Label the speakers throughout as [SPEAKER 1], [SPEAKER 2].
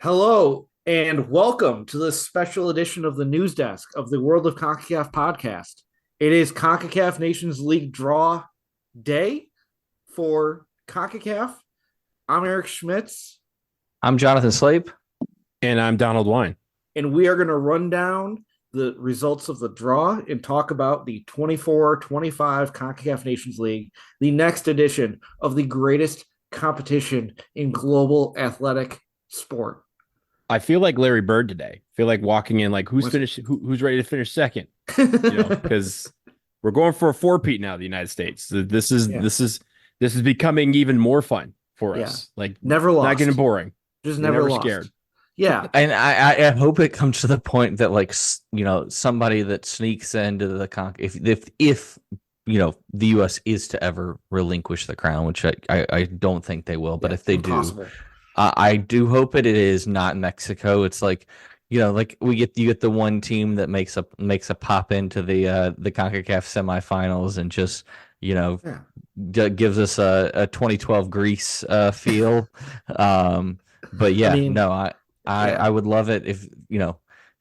[SPEAKER 1] Hello and welcome to this special edition of the News Desk of the World of Concacaf podcast. It is Concacaf Nations League draw day for Concacaf. I'm Eric Schmitz,
[SPEAKER 2] I'm Jonathan Slape.
[SPEAKER 3] And I'm Donald Wine.
[SPEAKER 1] and we are going to run down the results of the draw and talk about the 24-25 Concacaf Nations League, the next edition of the greatest competition in global athletic sport.
[SPEAKER 3] I feel like Larry Bird today. I feel like walking in like who's ready to finish second? Because we're going for a four-peat now, the United States. This is becoming even more fun for us. Like
[SPEAKER 1] never lost.
[SPEAKER 3] Not getting boring.
[SPEAKER 1] Just
[SPEAKER 3] We're
[SPEAKER 1] never
[SPEAKER 3] never
[SPEAKER 1] lost.
[SPEAKER 3] scared.
[SPEAKER 1] Yeah.
[SPEAKER 2] And I hope it comes to the point that somebody that sneaks into the if the U.S. is to ever relinquish the crown, which I don't think they will, but if they
[SPEAKER 1] impossible.
[SPEAKER 2] do, I do hope it is not Mexico. It's like you get the one team that makes a pop into the CONCACAF semifinals and just gives us a 2012 Greece feel. But yeah, I would love it if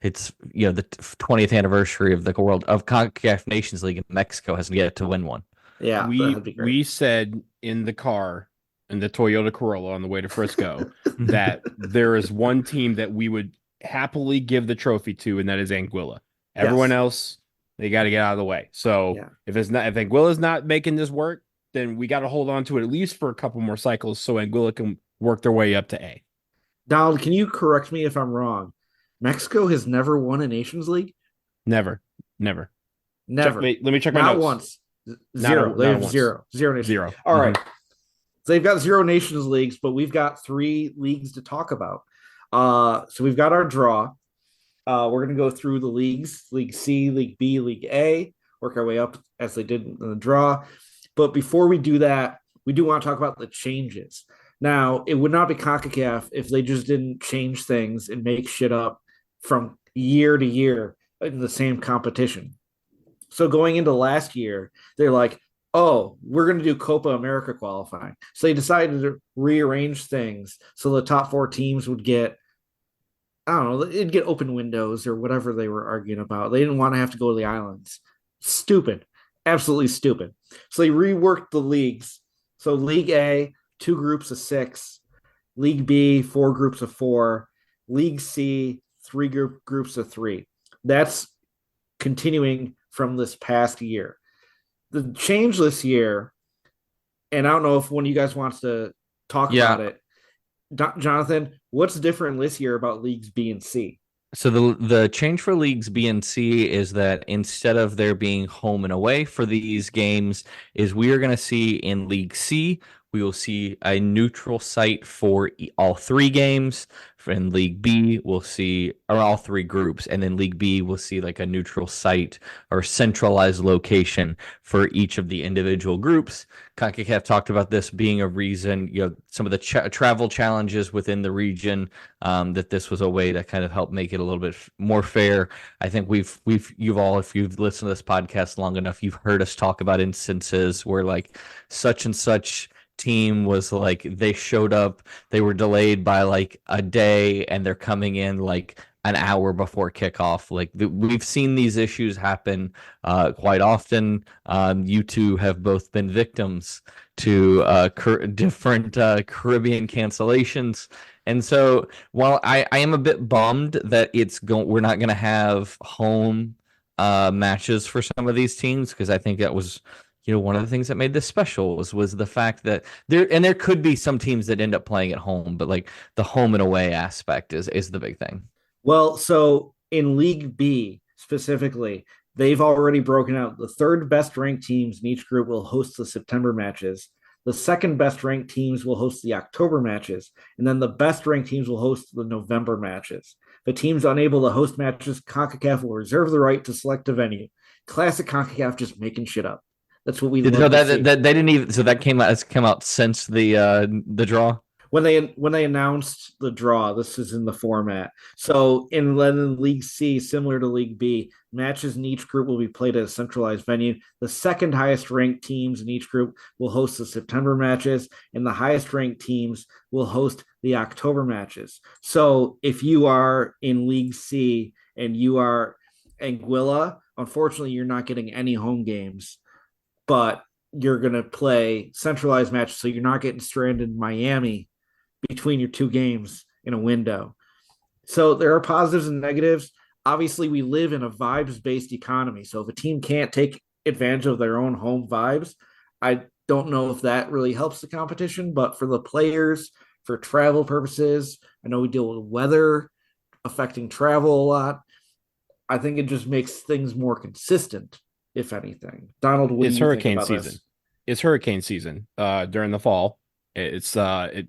[SPEAKER 2] it's the 20th anniversary of the World of CONCACAF Nations League, and Mexico hasn't yet to win one.
[SPEAKER 1] Yeah,
[SPEAKER 3] we said in the car in the Toyota Corolla on the way to Frisco that there is one team that we would happily give the trophy to, and that is Anguilla. Everyone else, they got to get out of the way. So if Anguilla's not making this work, then we got to hold on to it at least for a couple more cycles so Anguilla can work their way up to A.
[SPEAKER 1] Donald, can you correct me if I'm wrong? Mexico has never won a Nations League?
[SPEAKER 3] Never.
[SPEAKER 1] Never.
[SPEAKER 3] Let me check my
[SPEAKER 1] Not
[SPEAKER 3] notes.
[SPEAKER 1] once. Zero. They have zero. Zero Nations.
[SPEAKER 3] Zero.
[SPEAKER 1] All right. So they've got zero Nations Leagues, but we've got three leagues to talk about. So we've got our draw. We're going to go through the leagues, League C, League B, League A, work our way up as they did in the draw. But before we do that, we do want to talk about the changes. Now, it would not be CONCACAF if they just didn't change things and make shit up from year to year in the same competition. So going into last year, they're like, oh, we're going to do Copa America qualifying. So they decided to rearrange things so the top four teams would get, I don't know, it'd get open windows or whatever they were arguing about. They didn't want to have to go to the islands. Stupid. Absolutely stupid. So they reworked the leagues. So League A, 2 groups of 6. League B, 4 groups of 4. League C, 3 groups of 3. That's continuing from this past year. The change this year, and I don't know if one of you guys wants to talk about it. Jonathan, what's different this year about Leagues B and C?
[SPEAKER 2] So the change for Leagues B and C is that instead of there being home and away for these games, is we are going to see in League C, we will see a neutral site for all 3 games. In League B, we'll see all 3 groups. And in League B, we'll see like a neutral site or centralized location for each of the individual groups. CONCACAF talked about this being a reason, some of the travel challenges within the region, that this was a way to kind of help make it a little bit more fair. I think you've all, if you've listened to this podcast long enough, you've heard us talk about instances where like such and such team was like, they showed up, they were delayed by like a day and they're coming in like an hour before kickoff. Like we've seen these issues happen quite often. You two have both been victims to different Caribbean cancellations. And so while I am a bit bummed that we're not going to have home matches for some of these teams, because I think that was one of the things that made this special was the fact that there could be some teams that end up playing at home, but like the home and away aspect is the big thing.
[SPEAKER 1] Well, so in League B specifically, they've already broken out the 3rd best ranked teams in each group will host the September matches. The 2nd best ranked teams will host the October matches, and then the best ranked teams will host the November matches. The teams unable to host matches, CONCACAF will reserve the right to select a venue. Classic CONCACAF just making shit up. That's what we love to see.
[SPEAKER 2] That they didn't even. So that came out since the draw.
[SPEAKER 1] when they announced the draw, this is in the format. So in League C, similar to League B, matches in each group will be played at a centralized venue. The second highest ranked teams in each group will host the September matches, and the highest ranked teams will host the October matches. So if you are in League C and you are Anguilla, unfortunately, you're not getting any home games, but you're going to play centralized matches, so you're not getting stranded in Miami between your two games in a window. So there are positives and negatives. Obviously, we live in a vibes-based economy. So if a team can't take advantage of their own home vibes, I don't know if that really helps the competition. But for the players, for travel purposes, I know we deal with weather affecting travel a lot. I think it just makes things more consistent, if anything. Donald, what
[SPEAKER 3] It's
[SPEAKER 1] do you think
[SPEAKER 3] hurricane
[SPEAKER 1] about
[SPEAKER 3] season.
[SPEAKER 1] this?
[SPEAKER 3] It's hurricane season during the fall. It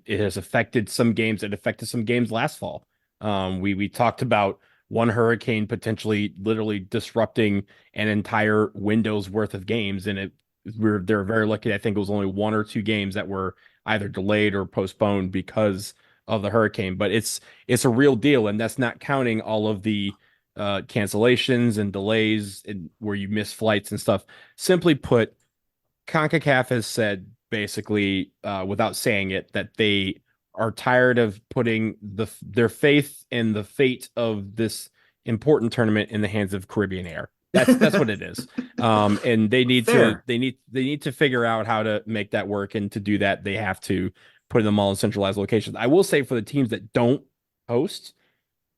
[SPEAKER 3] has affected some games. It affected some games last fall. We talked about one hurricane potentially literally disrupting an entire window's worth of games, and they're very lucky. I think it was only one or two games that were either delayed or postponed because of the hurricane. But it's a real deal, and that's not counting all of the cancellations and delays and where you miss flights and stuff. Simply put, Concacaf has said basically, without saying it, that they are tired of putting their faith and the fate of this important tournament in the hands of Caribbean Air. That's what it is. And they need
[SPEAKER 1] Fair.
[SPEAKER 3] they need to figure out how to make that work. And to do that, they have to put them all in centralized locations. I will say, for the teams that don't host,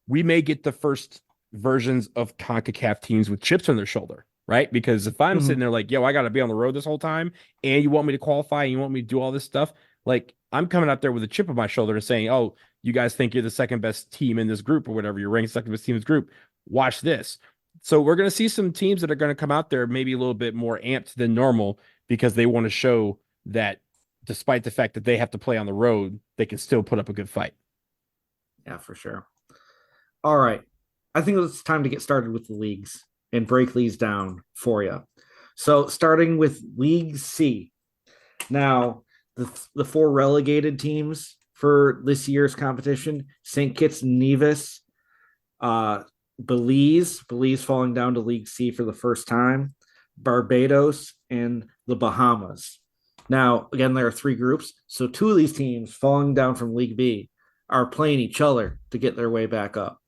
[SPEAKER 3] we may get the first versions of CONCACAF teams with chips on their shoulder, right? Because if I'm sitting there like, yo, I got to be on the road this whole time, and you want me to qualify, and you want me to do all this stuff, like, I'm coming out there with a chip on my shoulder and saying, oh, you guys think you're the second best team in this group or whatever, you're ranked second best team in this group, watch this. So we're going to see some teams that are going to come out there maybe a little bit more amped than normal because they want to show that despite the fact that they have to play on the road, they can still put up a good fight.
[SPEAKER 1] Yeah, for sure. All right. I think it's time to get started with the leagues and break these down for you. So, starting with League C. Now, the four relegated teams for this year's competition: St. Kitts and Nevis, Belize falling down to League C for the first time, Barbados, and the Bahamas. Now, again, there are three groups. So, two of these teams falling down from League B are playing each other to get their way back up.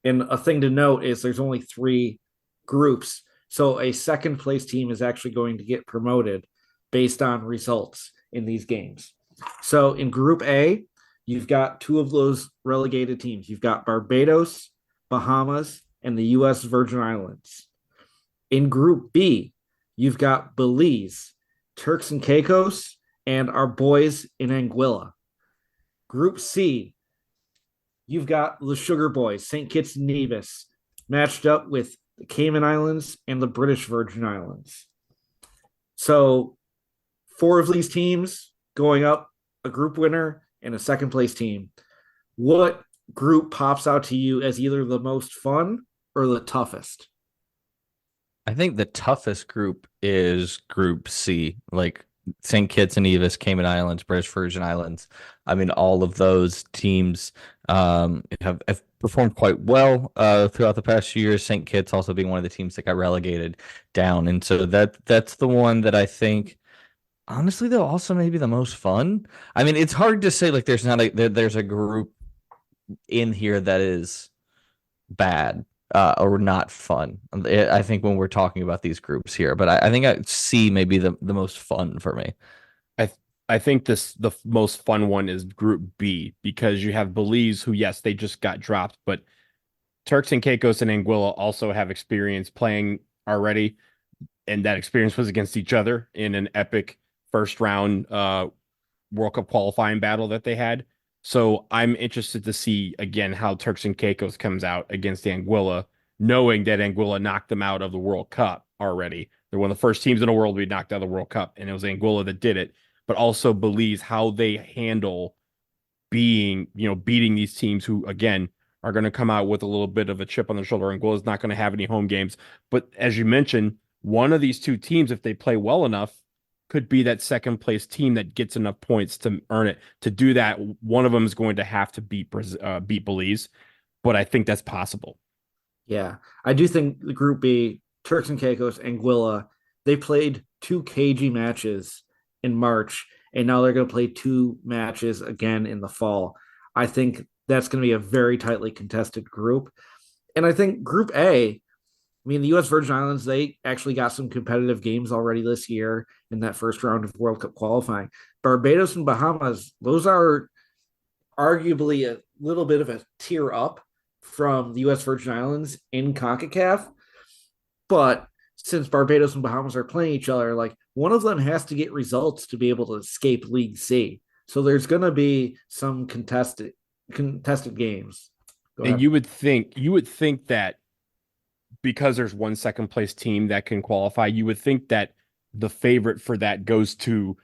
[SPEAKER 1] And a thing to note is there's only three groups. So a second place team is actually going to get promoted based on results in these games. So in Group A, you've got two of those relegated teams. You've got Barbados, Bahamas, and the U.S. Virgin Islands. In Group B, you've got Belize, Turks and Caicos, and our boys in Anguilla. Group C, you've got the Sugar Boys, St. Kitts and Nevis, matched up with the Cayman Islands and the British Virgin Islands. So, four of these teams going up, a group winner and a second place team. What group pops out to you as either the most fun or the toughest?
[SPEAKER 2] I think the toughest group is Group C, like St. Kitts and Nevis, Cayman Islands, British Virgin Islands. I mean, all of those teams have performed quite well throughout the past few years. St. Kitts also being one of the teams that got relegated down, and so that's the one that I think, honestly, though, also maybe the most fun. I mean, it's hard to say like there's a group in here that is bad or not fun. I think when we're talking about these groups here, but I think C may be the most fun for me.
[SPEAKER 3] I think the most fun one is Group B because you have Belize, who, yes, they just got dropped, but Turks and Caicos and Anguilla also have experience playing already, and that experience was against each other in an epic first round World Cup qualifying battle that they had. So I'm interested to see again how Turks and Caicos comes out against Anguilla, knowing that Anguilla knocked them out of the World Cup already. They're one of the first teams in the world to be knocked out of the World Cup, and it was Anguilla that did it. But also Belize, how they handle beating these teams who, again, are going to come out with a little bit of a chip on their shoulder. Anguilla is not going to have any home games. But as you mentioned, one of these two teams, if they play well enough, could be that second place team that gets enough points to earn it. To do that, one of them is going to have to beat Belize, but I think that's possible.
[SPEAKER 1] Yeah, I do think the Group B, Turks and Caicos, Anguilla, they played 2 KG matches in March, and now they're going to play 2 matches again in the fall. I think that's going to be a very tightly contested group. And I think Group A, I mean, the U.S. Virgin Islands, they actually got some competitive games already this year in that first round of World Cup qualifying. Barbados and Bahamas, those are arguably a little bit of a tier up from the U.S. Virgin Islands in CONCACAF. But since Barbados and Bahamas are playing each other, like one of them has to get results to be able to escape League C. So there's going to be some contested games.
[SPEAKER 3] And you would think that because there's one second place team that can qualify, you would think that the favorite for that goes to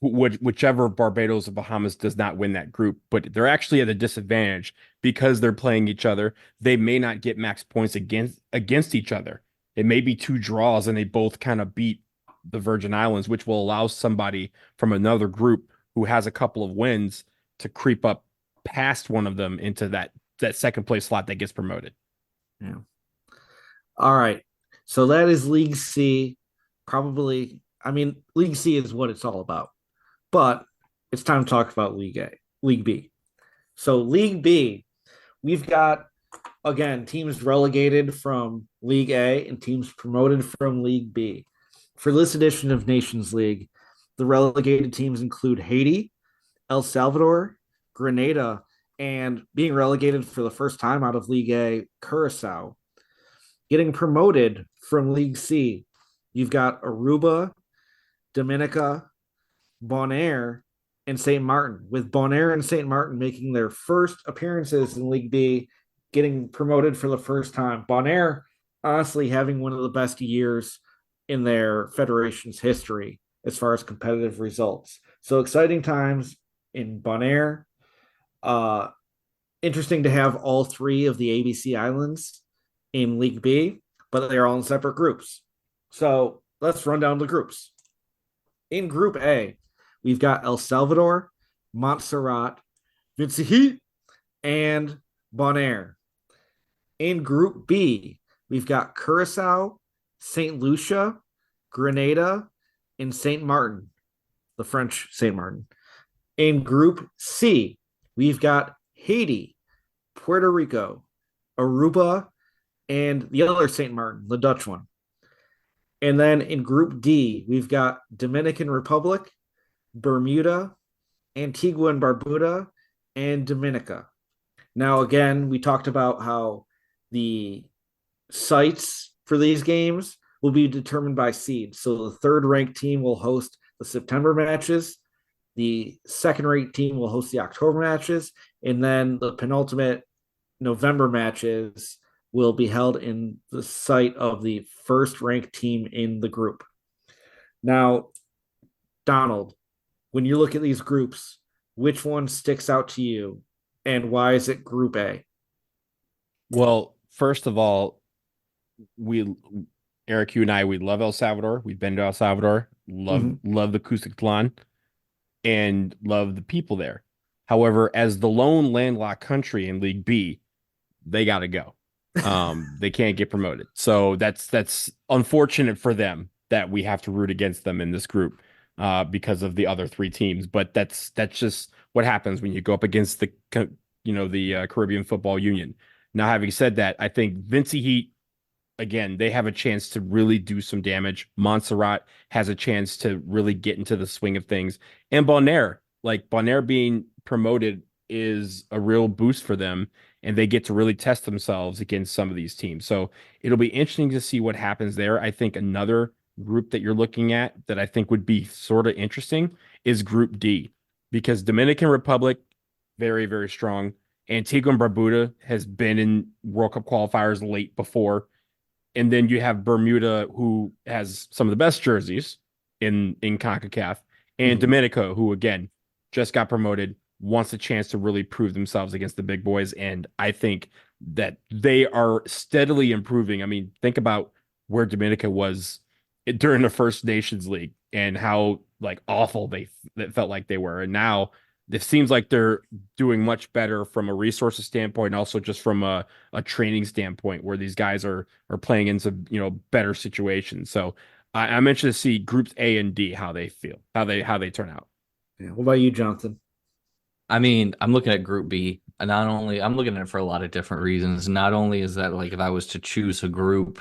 [SPEAKER 3] whichever Barbados or Bahamas does not win that group, but they're actually at a disadvantage because they're playing each other. They may not get max points against each other. It may be 2 draws and they both kind of beat the Virgin Islands, which will allow somebody from another group who has a couple of wins to creep up past one of them into that second place slot that gets promoted.
[SPEAKER 1] Yeah. All right. So that is League C. Probably, I mean, League C is what it's all about. But it's time to talk about League B. So League B, we've got, again, teams relegated from League A and teams promoted from League B. For this edition of Nations League, the relegated teams include Haiti, El Salvador, Grenada, and being relegated for the first time out of League A, Curacao. Getting promoted from League C, you've got Aruba, Dominica, Bonaire, and St. Martin, with Bonaire and St. Martin making their first appearances in League B, getting promoted for the first time. Bonaire, honestly, having one of the best years in their federation's history as far as competitive results. So exciting times in Bonaire. Interesting to have all 3 of the ABC Islands in League B, but they're all in separate groups. So let's run down the groups. In Group A, we've got El Salvador, Montserrat, Vincent, and Bonaire. In Group B, we've got Curacao, St. Lucia, Grenada, and St. Martin, the French St. Martin. In Group C, we've got Haiti, Puerto Rico, Aruba, and the other St. Martin, the Dutch one. And then in Group D, we've got Dominican Republic, Bermuda, Antigua and Barbuda, and Dominica. Now, again, we talked about how the sites for these games will be determined by seeds. So the third-ranked team will host the September matches, the second-ranked team will host the October matches, and then the penultimate November matches will be held in the site of the first-ranked team in the group. Now, Donald, when you look at these groups, which one sticks out to you, and why is it Group A?
[SPEAKER 3] Well, first of all, Eric, you and I, we love El Salvador. We've been to El Salvador. Love the Cuscatlán, and love the people there. However, as the lone landlocked country in League B, they got to go. They can't get promoted. So that's unfortunate for them that we have to root against them in this group because of the other 3 teams. But that's just what happens when you go up against the Caribbean Football Union. Now, having said that, I think Vincent Heat, again, they have a chance to really do some damage. Montserrat has a chance to really get into the swing of things. And Bonaire being promoted is a real boost for them, and they get to really test themselves against some of these teams. So it'll be interesting to see what happens there. I think another group that you're looking at that I think would be sort of interesting is Group D, because Dominican Republic, very, very strong. Antigua and Barbuda has been in World Cup qualifiers late before. And then you have Bermuda, who has some of the best jerseys in CONCACAF, and Dominica, who, again, just got promoted, wants a chance to really prove themselves against the big boys. And I think that they are steadily improving. I mean, think about where Dominica was during the First Nations League. and how like awful that felt like they were. And now it seems like they're doing much better from a resources standpoint, and also just from a training standpoint, where these guys are playing in some better situations. So I'm interested to see groups A and D how they feel, how they turn out.
[SPEAKER 1] Yeah. What about you, Jonathan?
[SPEAKER 2] I mean, I'm looking at Group B. And not only I'm looking at it for a lot of different reasons. Not only is that like if I was to choose a group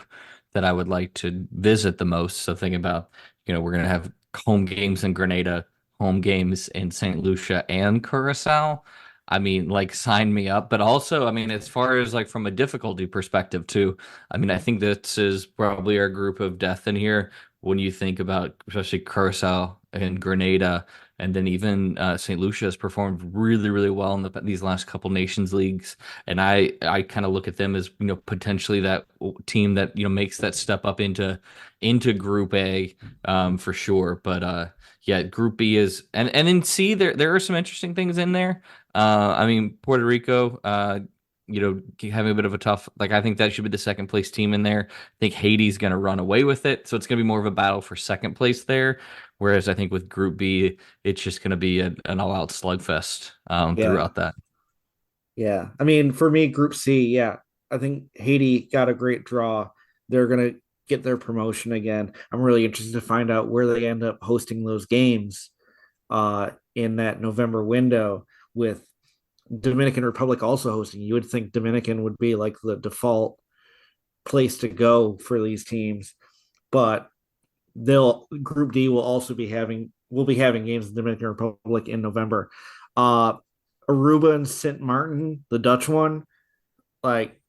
[SPEAKER 2] that I would like to visit the most, so think about, we're gonna have home games in Grenada, home games in St. Lucia and Curacao. I mean, like sign me up. But also, I mean, as far as like from a difficulty perspective too, I mean, I think this is probably our group of death in here when you think about especially Curacao and Grenada. And then even St. Lucia has performed really, really well in these last couple Nations Leagues. And I kind of look at them as potentially that team that makes that step up into Group A for sure. But yeah, Group B is and in C there are some interesting things in there. I mean Puerto Rico. Having a bit of a tough, like I think that should be the second place team in there. I think Haiti's going to run away with it, so it's going to be more of a battle for second place there. Whereas I think with Group B, it's just going to be an all-out slugfest
[SPEAKER 1] Yeah.
[SPEAKER 2] throughout that.
[SPEAKER 1] Yeah. I mean, for me, Group C, yeah, I think Haiti got a great draw. They're going to get their promotion again. I'm really interested to find out where they end up hosting those games in that November window with Dominican Republic also hosting. You would think Dominican would be like the default place to go for these teams, but they'll Group D will also be having games in the Dominican Republic in November. Uh Aruba and St. Martin, the Dutch one, like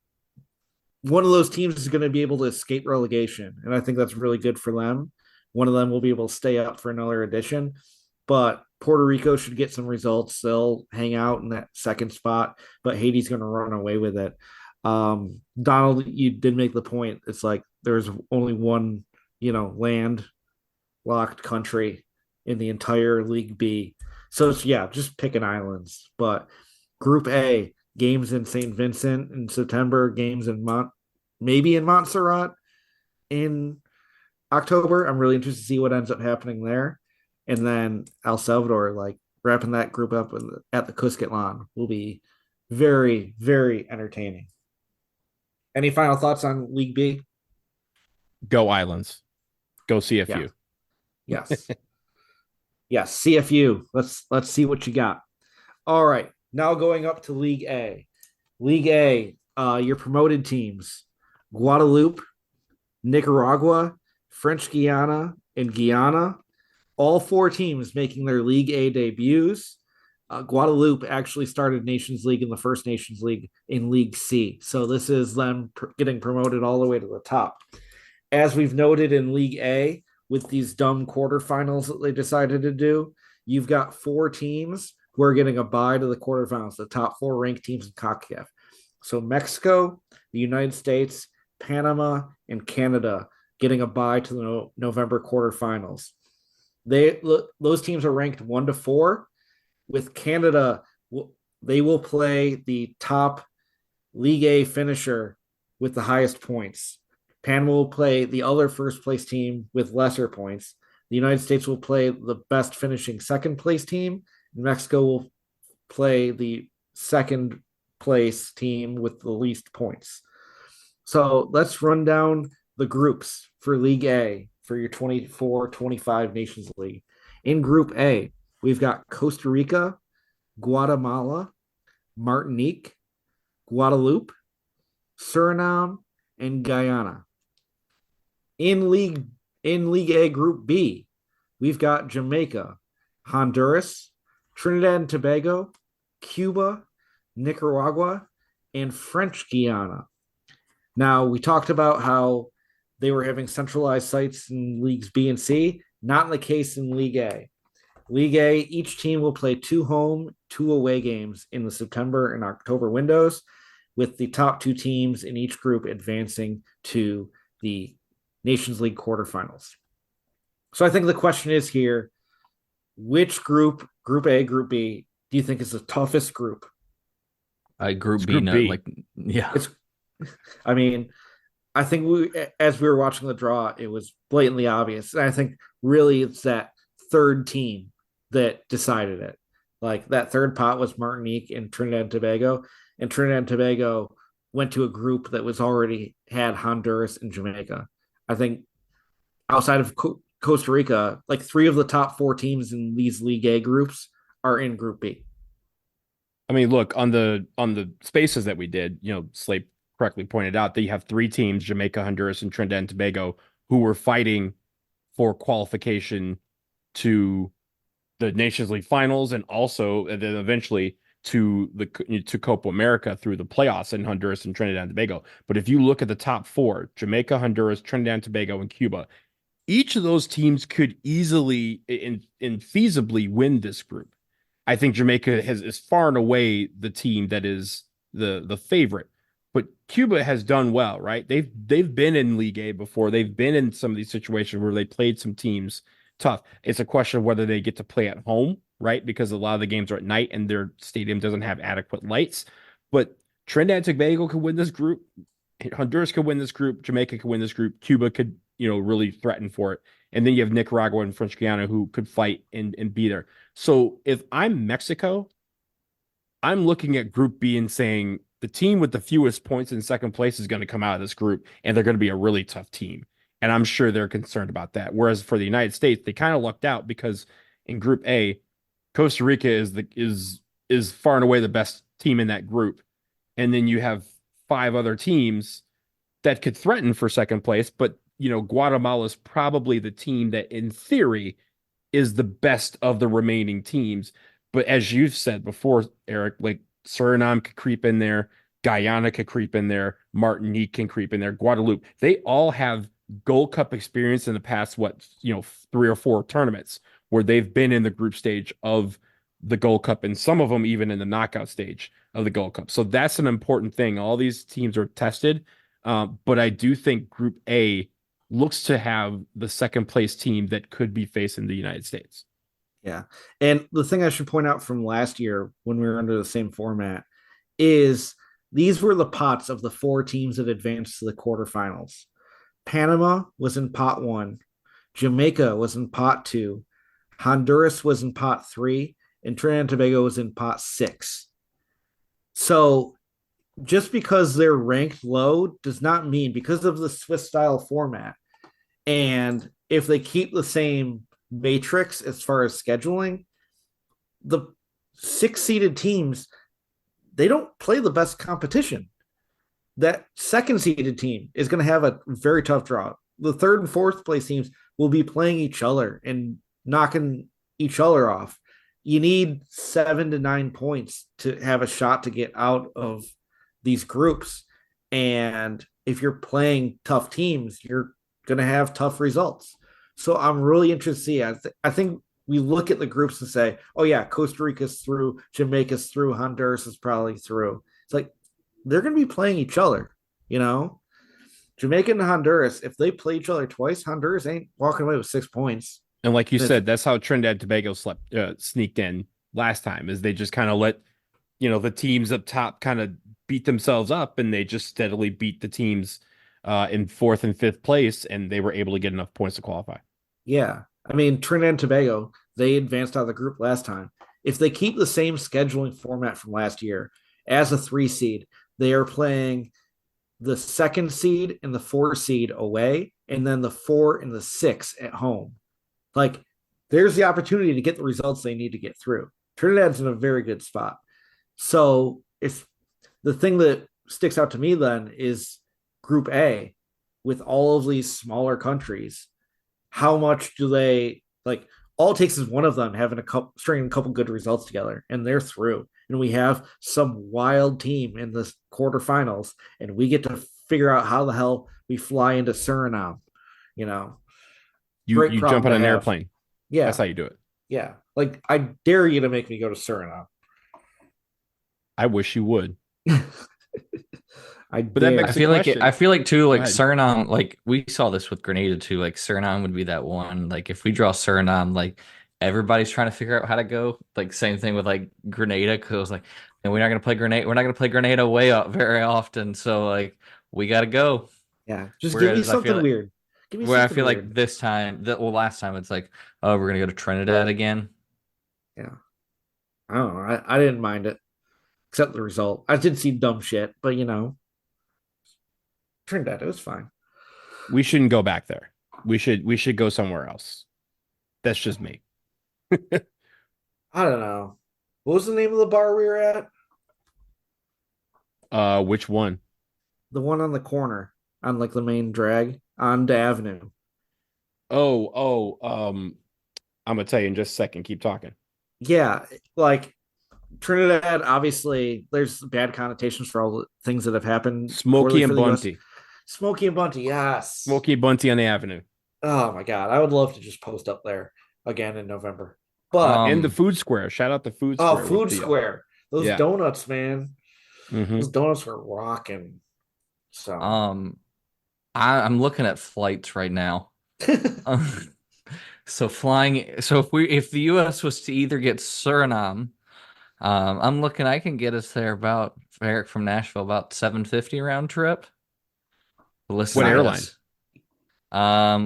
[SPEAKER 1] one of those teams is going to be able to escape relegation, and I think that's really good for them. One of them will be able to stay up for another edition, but Puerto Rico should get some results. They'll hang out in that second spot, but Haiti's going to run away with it. Donald, you did make the point. It's like there's only one, land locked country in the entire League B. So it's just picking islands. But Group A, games in St. Vincent in September, games in maybe in Montserrat in October. I'm really interested to see what ends up happening there. And then El Salvador, like wrapping that group up at the Cuscatlan will be very, very entertaining. Any final thoughts on League B?
[SPEAKER 3] Go Islands. Go CFU.
[SPEAKER 1] Yeah. Yes. Yes, CFU. Let's see what you got. All right. Now going up to League A. League A, your promoted teams: Guadeloupe, Nicaragua, French Guiana, and Guyana. All four teams making their League A debuts. Guadeloupe actually started Nations League in the first Nations League in League C. So this is them getting promoted all the way to the top. As we've noted in League A, with these dumb quarterfinals that they decided to do, you've got four teams who are getting a bye to the quarterfinals, the top four ranked teams in Concacaf. So Mexico, the United States, Panama, and Canada getting a bye to the November quarterfinals. Those teams are ranked 1 to 4. With Canada, they will play the top League A finisher with the highest points. Panama will play the other first place team with lesser points. The United States will play the best finishing second place team. And Mexico will play the second place team with the least points. So let's run down the groups for League A for your 24-25 Nations League. In Group A, we've got Costa Rica, Guatemala, Martinique, Guadeloupe, Suriname, and Guyana. In League A Group B, we've got Jamaica, Honduras, Trinidad and Tobago, Cuba, Nicaragua, and French Guiana. Now, we talked about how they were having centralized sites in Leagues B and C. Not the case in League A. League A, each team will play 2 home, 2 away games in the September and October windows, with the top 2 teams in each group advancing to the Nations League quarterfinals. So I think the question is here, which group A, Group B, do you think is the toughest group?
[SPEAKER 2] Group B,
[SPEAKER 3] Group B.
[SPEAKER 2] yeah.
[SPEAKER 1] I mean, I think as we were watching the draw, it was blatantly obvious. And I think really it's that third team that decided it. Like that third pot was Martinique and Trinidad and Tobago, and Trinidad and Tobago went to a group that was already had Honduras and Jamaica. I think outside of Costa Rica, like 3 of the top 4 teams in these League A groups are in Group B.
[SPEAKER 3] I mean, look, on the spaces that we did, Slate correctly pointed out that you have 3 teams, Jamaica, Honduras, and Trinidad and Tobago, who were fighting for qualification to the Nations League finals and also then eventually to Copa America through the playoffs in Honduras and Trinidad and Tobago. But if you look at the top 4, Jamaica, Honduras, Trinidad and Tobago, and Cuba, each of those teams could easily and feasibly win this group. I think Jamaica is far and away the team that is the favorite, but Cuba has done well, right? They've been in League A before. They've been in some of these situations where they played some teams tough. It's a question of whether they get to play at home, right? Because a lot of the games are at night and their stadium doesn't have adequate lights. But Trinidad and Tobago could win this group. Honduras could win this group. Jamaica could win this group. Cuba could, really threaten for it. And then you have Nicaragua and French Guiana who could fight and be there. So if I'm Mexico, I'm looking at Group B and saying the team with the fewest points in second place is going to come out of this group, and they're going to be a really tough team. And I'm sure they're concerned about that. Whereas for the United States, they kind of lucked out because in Group A, Costa Rica is far and away the best team in that group. And then you have 5 other teams that could threaten for second place, but Guatemala is probably the team that in theory is the best of the remaining teams. But as you've said before, Eric, like Suriname could creep in there, Guyana could creep in there, Martinique can creep in there, Guadeloupe. They all have Gold Cup experience in the past, 3 or 4 tournaments where they've been in the group stage of the Gold Cup, and some of them even in the knockout stage of the Gold Cup. So that's an important thing. All these teams are tested, but I do think Group A looks to have the second place team that could be facing the United States.
[SPEAKER 1] Yeah. And the thing I should point out from last year when we were under the same format is these were the pots of the 4 teams that advanced to the quarterfinals. Panama was in pot 1, Jamaica was in pot 2, Honduras was in pot 3, and Trinidad and Tobago was in pot 6. So just because they're ranked low does not mean, because of the Swiss style format, and if they keep the same matrix as far as scheduling, the 6-seeded teams, they don't play the best competition. That second-seeded team is going to have a very tough draw. The third and fourth place teams will be playing each other and knocking each other off. You need 7 to 9 points to have a shot to get out of these groups. And if you're playing tough teams, you're going to have tough results. So I'm really interested to see. I think we look at the groups and say, oh, yeah, Costa Rica's through, Jamaica's through, Honduras is probably through. It's like they're going to be playing each other, Jamaica and Honduras, if they play each other twice, Honduras ain't walking away with 6 points.
[SPEAKER 3] And like you said, that's how Trinidad and Tobago sneaked in last time, is they just kind of let, the teams up top kind of beat themselves up, and they just steadily beat the teams in 4th and 5th place, and they were able to get enough points to qualify.
[SPEAKER 1] Yeah. I mean, Trinidad and Tobago, they advanced out of the group last time. If they keep the same scheduling format from last year as a 3 seed, they are playing the 2nd seed and the 4 seed away, and then the 4 and the 6 at home. Like, there's the opportunity to get the results they need to get through. Trinidad's in a very good spot. So if the thing that sticks out to me then is Group A with all of these smaller countries. How much do they like? All it takes is one of them having stringing a couple good results together, and they're through. And we have some wild team in the quarterfinals, and we get to figure out how the hell we fly into Suriname. You
[SPEAKER 3] jump on an airplane.
[SPEAKER 1] Yeah,
[SPEAKER 3] that's how you do it.
[SPEAKER 1] Yeah, like I dare you to make me go to Suriname.
[SPEAKER 3] I wish you would.
[SPEAKER 1] I feel
[SPEAKER 2] like too, like Suriname, like we saw this with Grenada too. Like Suriname would be that one. Like if we draw Suriname, like everybody's trying to figure out how to go. Like same thing with like Grenada, because like, and we're not gonna play Grenada. We're not gonna play Grenada way up very often. So like we gotta go.
[SPEAKER 1] Yeah, just give me
[SPEAKER 2] Whereas I feel
[SPEAKER 1] something
[SPEAKER 2] like,
[SPEAKER 1] weird. Give me
[SPEAKER 2] where I
[SPEAKER 1] something
[SPEAKER 2] feel like
[SPEAKER 1] weird.
[SPEAKER 2] this time, last time it's like, oh, we're gonna go to Trinidad again.
[SPEAKER 1] Yeah, I don't know. I didn't mind it, except the result. I did see dumb shit, but Trinidad, it was fine.
[SPEAKER 3] We shouldn't go back there. We should go somewhere else. That's just me.
[SPEAKER 1] I don't know. What was the name of the bar we were at?
[SPEAKER 3] Which one?
[SPEAKER 1] The one on the corner on like the main drag on the avenue.
[SPEAKER 3] I'm gonna tell you in just a second. Keep talking.
[SPEAKER 1] Yeah, like Trinidad, obviously, there's bad connotations for all the things that have happened poorly
[SPEAKER 3] Smokey
[SPEAKER 1] for
[SPEAKER 3] and
[SPEAKER 1] the U.S.
[SPEAKER 3] Bunty.
[SPEAKER 1] Smokey and Bunty, yes.
[SPEAKER 3] Smokey and Bunty on the avenue.
[SPEAKER 1] Oh my God, I would love to just post up there again in November. But
[SPEAKER 3] And the
[SPEAKER 2] Um,
[SPEAKER 3] food square. Shout out the food
[SPEAKER 1] oh,
[SPEAKER 3] square with
[SPEAKER 1] Food
[SPEAKER 3] the
[SPEAKER 1] Square, those
[SPEAKER 3] yeah.
[SPEAKER 1] donuts, man,
[SPEAKER 3] Hmm.
[SPEAKER 1] those donuts were rocking. So,
[SPEAKER 2] um, I'm looking at flights right now. So flying. So if the U.S. was to either get Suriname, I'm looking. I can get us there about Eric from Nashville about 750 round trip.
[SPEAKER 3] What
[SPEAKER 2] Listen to
[SPEAKER 3] airline?
[SPEAKER 2] this.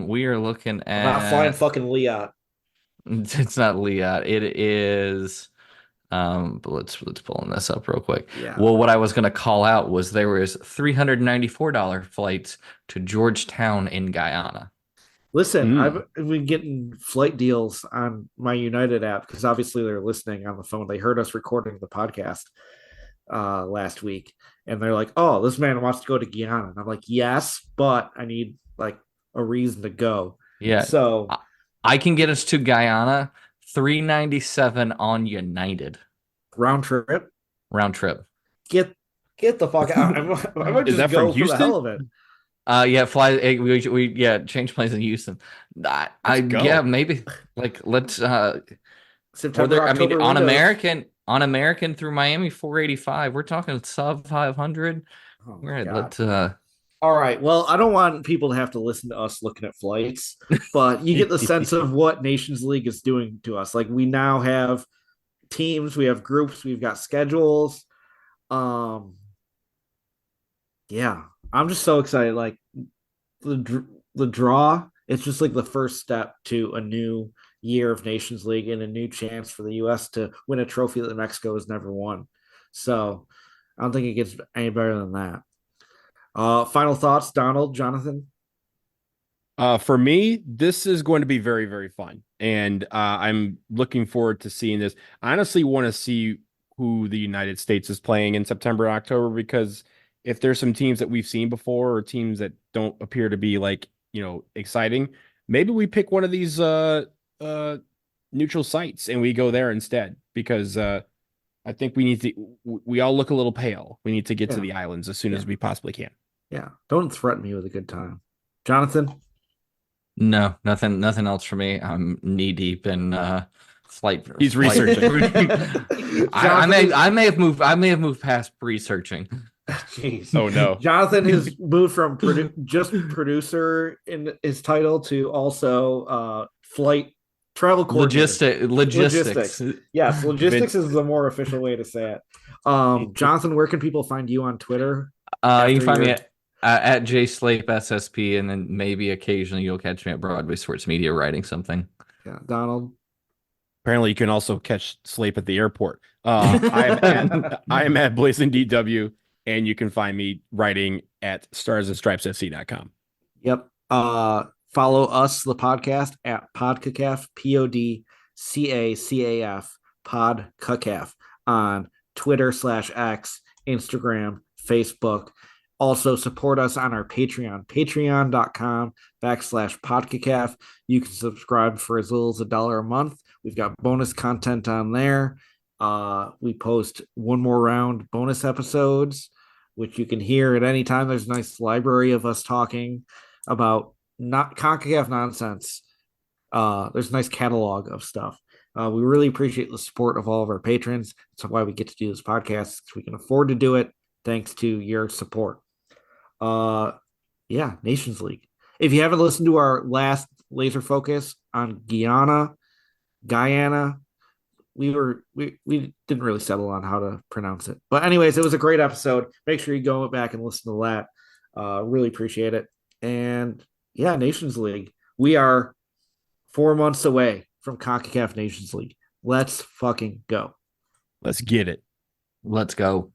[SPEAKER 2] We are looking
[SPEAKER 1] I'm not flying
[SPEAKER 2] at.
[SPEAKER 1] fucking Liat.
[SPEAKER 2] It's not Liat. It is. But let's pull this up real quick.
[SPEAKER 1] Yeah.
[SPEAKER 2] Well, what I was gonna call out was there was $394 flights to Georgetown in Guyana.
[SPEAKER 1] Listen,
[SPEAKER 3] Mm.
[SPEAKER 1] I've been getting flight deals on my United app because obviously they're listening on the phone. They heard us recording the podcast last week, and they're like, "Oh, this man wants to go to Guyana." And I'm like, "Yes, but I need like a reason to go."
[SPEAKER 2] Yeah,
[SPEAKER 1] So
[SPEAKER 2] I, I can get us to Guyana, 397 on United
[SPEAKER 1] round trip,
[SPEAKER 2] round trip.
[SPEAKER 1] get get the fuck out. I might
[SPEAKER 3] Is
[SPEAKER 1] just
[SPEAKER 3] that from
[SPEAKER 1] go for the hell
[SPEAKER 3] Houston?
[SPEAKER 1] of it.
[SPEAKER 2] Yeah, fly. We yeah, change planes in Houston.
[SPEAKER 3] Let's
[SPEAKER 2] Yeah,
[SPEAKER 3] go.
[SPEAKER 2] maybe like let's or
[SPEAKER 1] September,
[SPEAKER 2] there. I mean,
[SPEAKER 1] October windows.
[SPEAKER 2] On American through Miami 485. We're talking sub 500.
[SPEAKER 1] Oh
[SPEAKER 2] All
[SPEAKER 1] my
[SPEAKER 2] right,
[SPEAKER 1] God.
[SPEAKER 2] let's
[SPEAKER 1] All right. Well, I don't want people to have to listen to us looking at flights, but you get the sense of what Nations League is doing to us. Like we now have teams, we have groups, we've got schedules. Um, yeah, I'm just so excited. Like the draw, it's just like the first step to a new year of Nations League and a new chance for the U.S. to win a trophy that Mexico has never won. So I don't think it gets any better than that. Final thoughts, Donald, Jonathan.
[SPEAKER 3] For me, this is going to be very, very fun. And I'm looking forward to seeing this. I honestly want to see who the United States is playing in September and October because if there's some teams that we've seen before or teams that don't appear to be like, exciting, maybe we pick one of these uh neutral sites and we go there instead because I think we all look a little pale. We need to get to
[SPEAKER 1] Yeah,
[SPEAKER 3] the islands as soon
[SPEAKER 1] yeah,
[SPEAKER 3] as we possibly can.
[SPEAKER 1] yeah. Don't threaten me with a good time, Jonathan.
[SPEAKER 2] no nothing else for me. I'm knee deep in flight
[SPEAKER 3] He's
[SPEAKER 2] flight.
[SPEAKER 3] researching.
[SPEAKER 1] Jonathan is
[SPEAKER 2] I may have moved past researching.
[SPEAKER 1] jeez.
[SPEAKER 3] Oh no.
[SPEAKER 1] Jonathan has moved from just producer in his title to also flight travel coordinator.
[SPEAKER 2] Logistics.
[SPEAKER 1] Yes, logistics
[SPEAKER 3] Vince,
[SPEAKER 1] is the more official way to say it. Jonathan, where can people find you on Twitter
[SPEAKER 2] You can
[SPEAKER 1] after
[SPEAKER 2] find me
[SPEAKER 1] your
[SPEAKER 2] at JSlape SSP, and then maybe occasionally you'll catch me at Broadway Sports Media writing something.
[SPEAKER 1] yeah, Donald?
[SPEAKER 3] apparently you can also catch Slape at the airport. I am at Blazing DW, and you can find me writing at starsandstripesfc.com.
[SPEAKER 1] Yep. Follow us, the podcast, at Podcacaf, PODCACAF, Podcacaf, on Twitter/X, Instagram, Facebook. Also, support us on our Patreon, patreon.com/Podcacaf. You can subscribe for as little as $1 a month. We've got bonus content on there. We post one more round bonus episodes, which you can hear at any time. There's a nice library of us talking about not Concacaf nonsense. There's a nice catalog of stuff. We really appreciate the support of all of our patrons. That's why we get to do this podcast. We can afford to do it thanks to your support. Yeah, Nations League. If you haven't listened to our last laser focus on Guyana, we didn't really settle on how to pronounce it. But anyways, it was a great episode. Make sure you go back and listen to that. Really appreciate it. And yeah, Nations League. We are 4 months away from CONCACAF Nations League. Let's fucking go.
[SPEAKER 3] Let's get it.
[SPEAKER 2] Let's go.